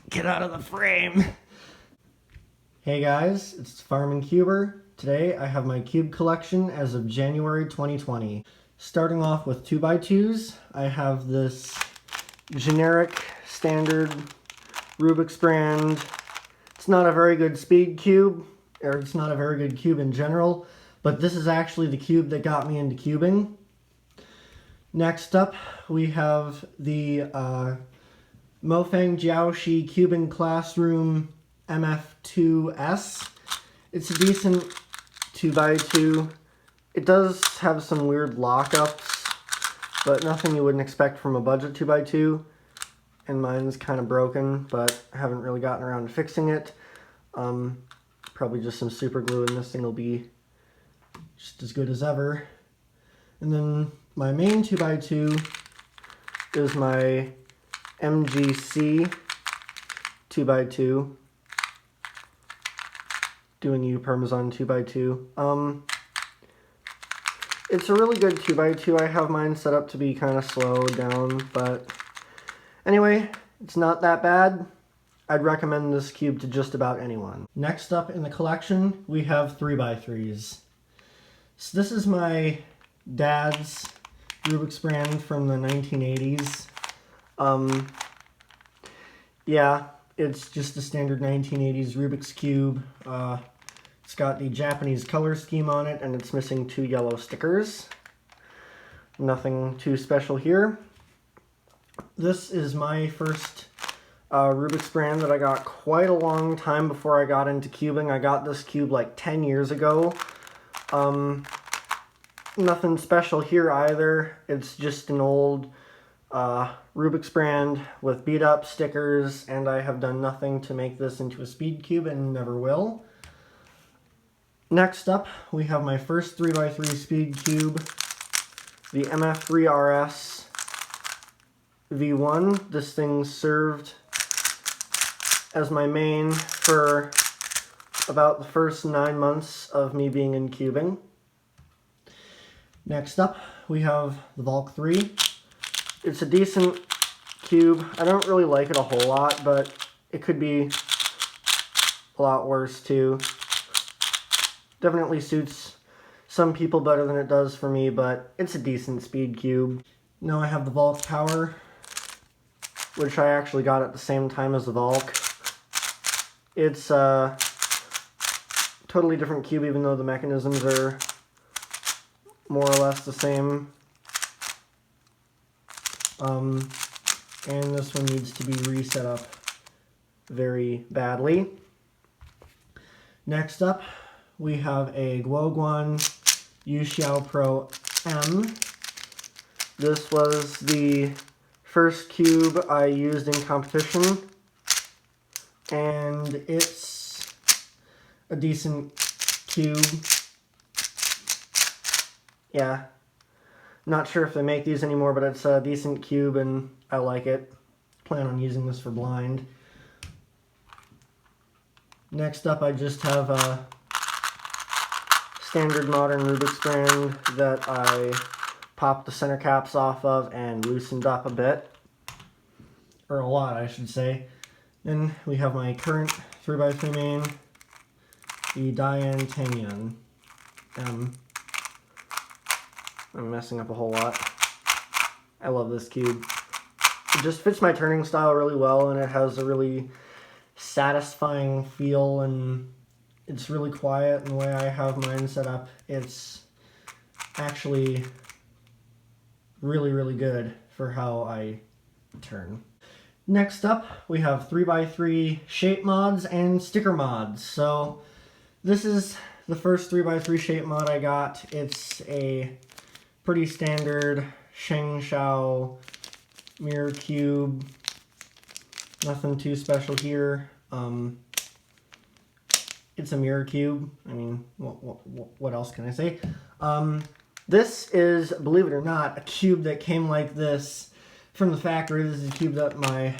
Get out of the frame. Hey guys, it's Farming Cuber. Today I have my cube collection as of January 2020. Starting off with 2x2s, I have this generic standard Rubik's brand. It's not a very good speed cube, or it's not a very good cube in general, but this is actually the cube that got me into cubing. Next up, we have the Mofang Jiaoshi Cubing Classroom MF2S. It's a decent 2x2. It does have some weird lockups, but nothing you wouldn't expect from a budget 2x2. And mine's kind of broken, but I haven't really gotten around to fixing it. Probably just some super glue and this thing will be just as good as ever. And then my main 2x2 is my MGC 2x2, doing you Parmesan 2x2. It's a really good 2x2. I have mine set up to be kind of slowed down, but anyway, it's not that bad. I'd recommend this cube to just about anyone. Next up in the collection, we have 3x3s. So this is my dad's Rubik's brand from the 1980s. Yeah, it's just a standard 1980s Rubik's Cube. It's got the Japanese color scheme on it, and it's missing 2 yellow stickers. Nothing too special here. This is my first Rubik's brand that I got quite a long time before I got into cubing. I got this cube like 10 years ago. Nothing special here either. It's just an old Rubik's brand with beat up stickers, and I have done nothing to make this into a speed cube and never will. Next up, we have my first 3x3 speed cube, the MF3RS V1. This thing served as my main for about the first 9 months of me being in cubing. Next up, we have the Volk 3. It's a decent cube. I don't really like it a whole lot, but it could be a lot worse too. Definitely suits some people better than it does for me, but it's a decent speed cube. Now I have the Volk Power, which I actually got at the same time as the Volk. It's a totally different cube, even though the mechanisms are more or less the same. And this one needs to be reset up very badly. Next up, we have a Guoguan Yuxiao Pro M. This was the first cube I used in competition, and it's a decent cube. Yeah, not sure if they make these anymore, but it's a decent cube and I like it. Plan on using this for blind. Next up, I just have a standard modern Rubik's brand that I popped the center caps off of and loosened up a bit. Or a lot, I should say. Then we have my current 3x3 main, the Diane Tanyan M. I'm messing up a whole lot. I love this cube. It just fits my turning style really well, and it has a really satisfying feel, and it's really quiet. And the way I have mine set up, it's actually really, really good for how I turn. Next up, we have 3x3 shape mods and sticker mods. So this is the first 3x3 shape mod I got. It's a pretty standard Sheng Shao mirror cube. Nothing too special here. It's a mirror cube. I mean, what else can I say? This is, believe it or not, a cube that came like this from the factory. This is a cube that my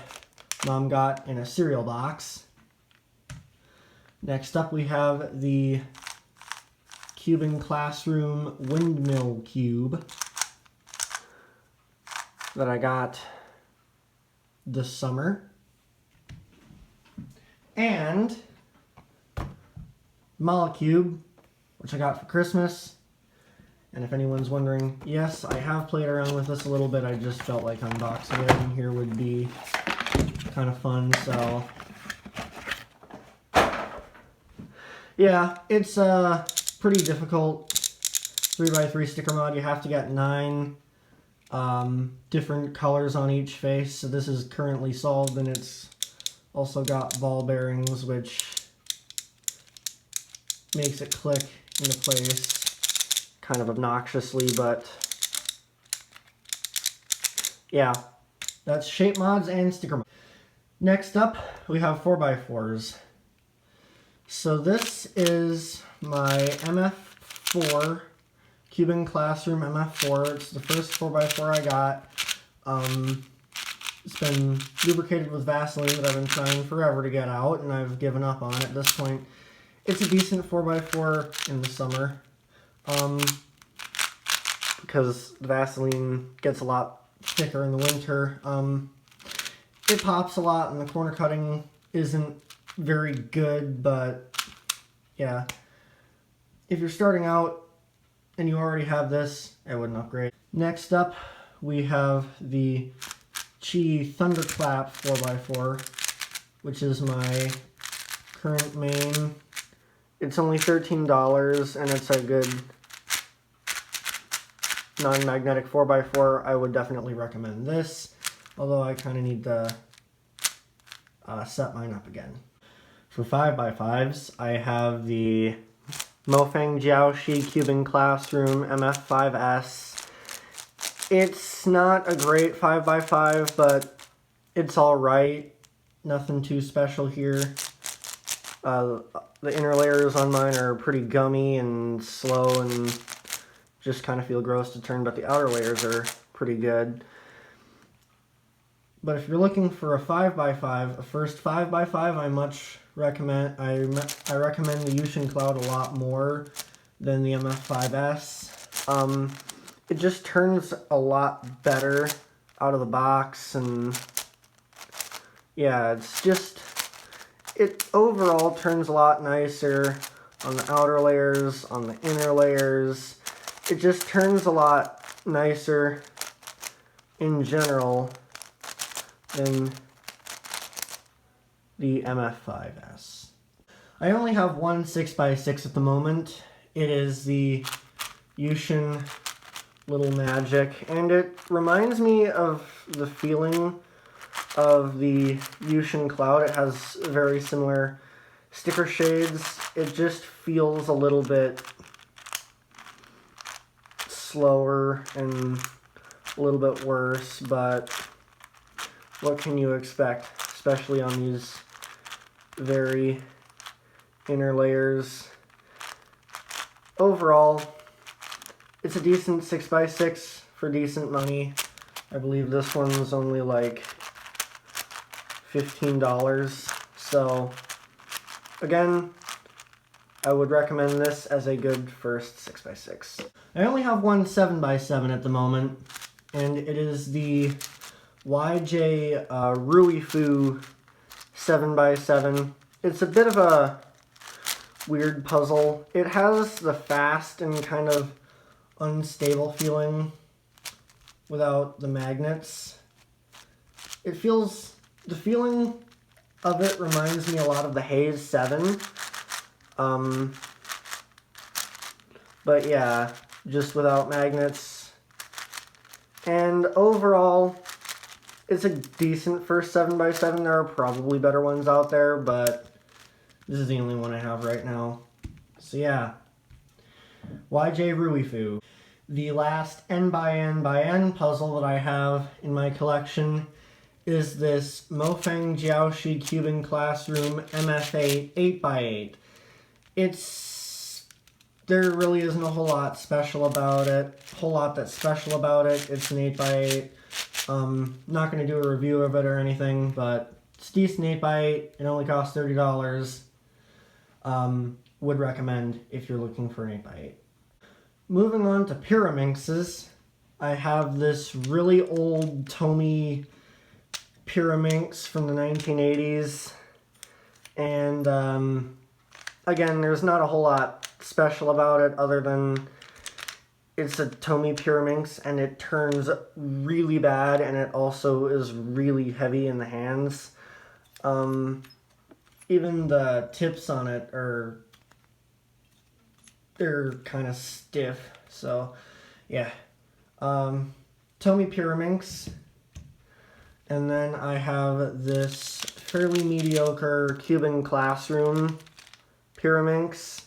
mom got in a cereal box. Next up, we have the Cubing Classroom Windmill Cube that I got this summer. And Molecube, which I got for Christmas. And if anyone's wondering, yes, I have played around with this a little bit. I just felt like unboxing it in here would be kind of fun, so yeah, it's a pretty difficult 3x3 sticker mod. You have to get 9 different colors on each face, so this is currently solved, and it's also got ball bearings, which makes it click into place kind of obnoxiously, but yeah, that's shape mods and sticker mods. Next up, we have 4x4s. So this is my MF4, Cuban Classroom MF4. It's the first 4x4 I got. It's been lubricated with Vaseline that I've been trying forever to get out, and I've given up on it at this point. It's a decent 4x4 in the summer, because the Vaseline gets a lot thicker in the winter. It pops a lot, and the corner cutting isn't very good, but yeah, if you're starting out and you already have this, I wouldn't upgrade. Next up, we have the Chi Thunderclap 4x4, which is my current main. It's only $13, and it's a good non-magnetic 4x4. I would definitely recommend this, although I kind of need to set mine up again. For 5x5s, I have the Mofang Jiaoshi Cuban Classroom MF5S. It's not a great 5x5, but it's alright. Nothing too special here. The inner layers on mine are pretty gummy and slow and just kind of feel gross to turn, but the outer layers are pretty good. But if you're looking for a 5x5, a first 5x5, I recommend the Yushin Cloud a lot more than the MF5S. It just turns a lot better out of the box, and yeah, it overall turns a lot nicer on the outer layers, on the inner layers. It just turns a lot nicer in general than the MF5S. I only have one 6x6 at the moment. It is the Yushin Little Magic, and it reminds me of the feeling of the Yushin Cloud. It has very similar sticker shades. It just feels a little bit slower and a little bit worse, but what can you expect, especially on these very inner layers. Overall, it's a decent 6x6 for decent money. I believe this one's only like $15. So again, I would recommend this as a good first 6x6. I only have one 7x7 at the moment, and it is the YJ Ruifu 7x7. It's a bit of a weird puzzle. It has the fast and kind of unstable feeling without the magnets. The feeling of it reminds me a lot of the Haze 7. But yeah, just without magnets. And overall, it's a decent first 7x7. There are probably better ones out there, but this is the only one I have right now. So yeah, YJ Ruifu. The last N by N by N puzzle that I have in my collection is this Mofang Jiaoshi Cuban Classroom MF8 8x8. There really isn't a whole lot that's special about it. It's an 8x8. Not going to do a review of it or anything, but it's decent 8x8. It only costs $30. Would recommend if you're looking for an 8x8. Moving on to Pyraminxes, I have this really old Tomy Pyraminx from the 1980s, And again, there's not a whole lot special about it other than it's a Tomy Pyraminx and it turns really bad, and it also is really heavy in the hands. Even the tips on it they're kind of stiff. So yeah, Tomy Pyraminx. And then I have this fairly mediocre Cuban Classroom Pyraminx.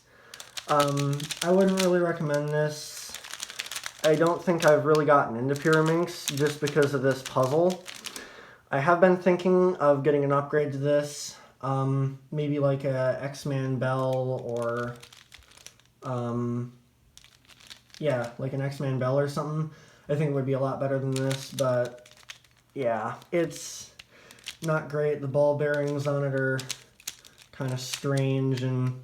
I wouldn't really recommend this. I don't think I've really gotten into Pyraminx just because of this puzzle. I have been thinking of getting an upgrade to this. Maybe like a X-Man Bell or, yeah, like an X-Man Bell or something. I think it would be a lot better than this, but yeah, it's not great. The ball bearings on it are kind of strange, and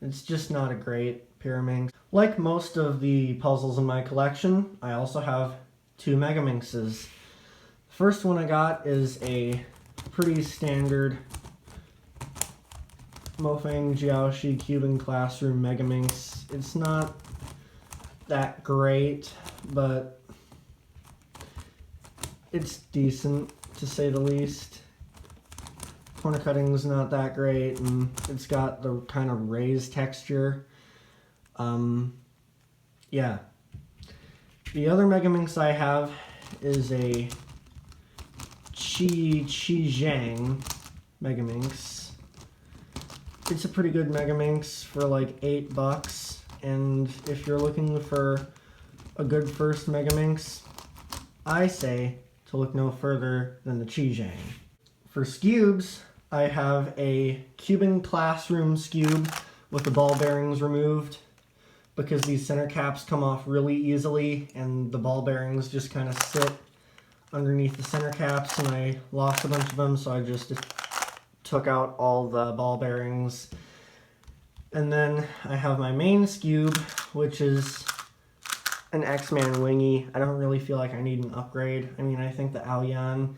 it's just not a great Pyraminx. Like most of the puzzles in my collection, I also have 2 Megaminxes. The first one I got is a pretty standard Mofang Jiaoshi Cuban Classroom Megaminx. It's not that great, but it's decent to say the least. Corner cutting's not that great, and it's got the kind of raised texture. Yeah. The other Megaminx I have is a Zhang Megaminx. It's a pretty good Megaminx for like $8, and if you're looking for a good first Megaminx, I say to look no further than the Zhang. For Scubes, I have a Cuban Classroom Scube with the ball bearings removed, because these center caps come off really easily and the ball bearings just kind of sit underneath the center caps, and I lost a bunch of them, so I just took out all the ball bearings. And then I have my main Scube, which is an X-Man Wingy. I don't really feel like I need an upgrade. I mean, I think the Alyan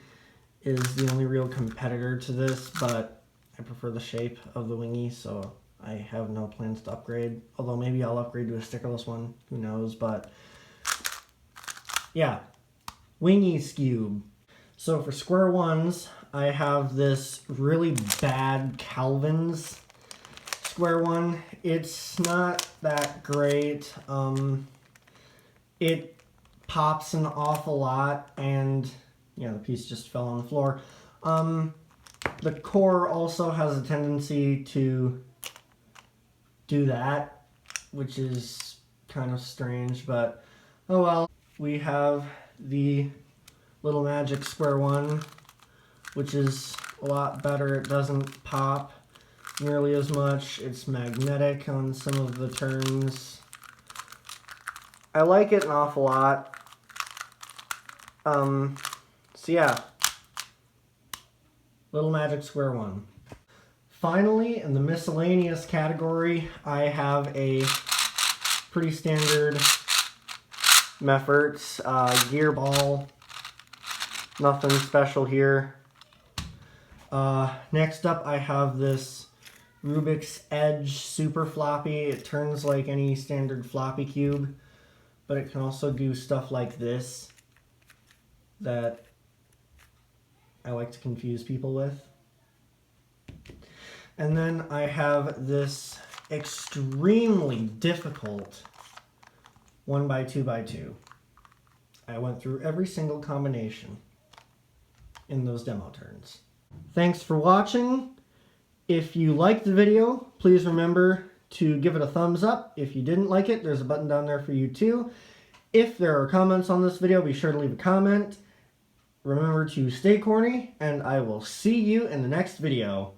is the only real competitor to this, but I prefer the shape of the Wingy, so I have no plans to upgrade. Although maybe I'll upgrade to a stickerless one, who knows, but yeah. Wingy Scube. So for square ones, I have this really bad Calvin's square one. It's not that great. It pops an awful lot, and yeah, the piece just fell on the floor. The core also has a tendency to do that, which is kind of strange, but oh well. We have the Little Magic Square One, which is a lot better. It doesn't pop nearly as much. It's magnetic on some of the turns. I like it an awful lot. So yeah, Little Magic Square One. Finally, in the miscellaneous category, I have a pretty standard Mefferts gear ball. Nothing special here. Next up, I have this Rubik's Edge Super Floppy. It turns like any standard floppy cube, but it can also do stuff like this that I like to confuse people with. And then I have this extremely difficult 1x2x2. I went through every single combination in those demo turns. Thanks for watching. If you liked the video, please remember to give it a thumbs up. If you didn't like it, there's a button down there for you too. If there are comments on this video, be sure to leave a comment. Remember to stay corny, and I will see you in the next video.